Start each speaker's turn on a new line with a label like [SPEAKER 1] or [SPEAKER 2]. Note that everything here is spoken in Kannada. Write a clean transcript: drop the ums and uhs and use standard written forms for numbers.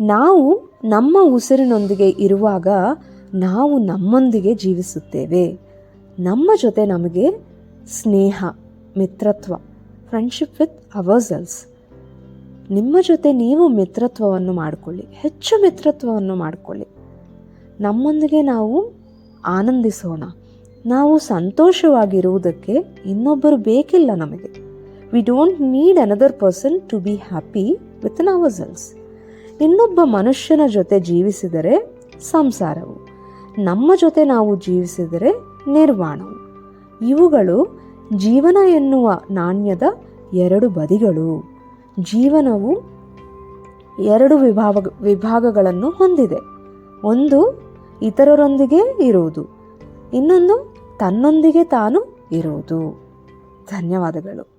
[SPEAKER 1] ನಾವು ನಮ್ಮ ಉಸಿರಿನೊಂದಿಗೆ ಇರುವಾಗ ನಾವು ನಮ್ಮೊಂದಿಗೆ ಜೀವಿಸುತ್ತೇವೆ. ನಮ್ಮ ಜೊತೆ ನಮಗೆ ಸ್ನೇಹ, ಮಿತ್ರತ್ವ, ಫ್ರೆಂಡ್ಶಿಪ್ ವಿತ್ ಅವರ್ಸೆಲ್ಸ್. ನಿಮ್ಮ ಜೊತೆ ನೀವು ಮಿತ್ರತ್ವವನ್ನು ಮಾಡಿಕೊಳ್ಳಿ, ಹೆಚ್ಚು ಮಿತ್ರತ್ವವನ್ನು ಮಾಡಿಕೊಳ್ಳಿ. ನಮ್ಮೊಂದಿಗೆ ನಾವು ಆನಂದಿಸೋಣ. ನಾವು ಸಂತೋಷವಾಗಿರುವುದಕ್ಕೆ ಇನ್ನೊಬ್ಬರು ಬೇಕಿಲ್ಲ ನಮಗೆ. We don't need another person to be happy with in ourselves. ಇನ್ನೊಬ್ಬ ಮನುಷ್ಯನ ಜೊತೆ ಜೀವಿಸಿದರೆ ಸಂಸಾರವು, ನಮ್ಮ ಜೊತೆ ನಾವು ಜೀವಿಸಿದರೆ ನಿರ್ವಾಣವು. ಇವುಗಳು ಜೀವನ ಎನ್ನುವ ನಾಣ್ಯದ ಎರಡು ಬದಿಗಳು. ಜೀವನವು ಎರಡು ವಿಭಾಗಗಳನ್ನು ಹೊಂದಿದೆ. ಒಂದು ಇತರರೊಂದಿಗೆ ಇರುವುದು, ಇನ್ನೊಂದು ತನ್ನೊಂದಿಗೆ ತಾನು ಇರುವುದು. ಧನ್ಯವಾದಗಳು.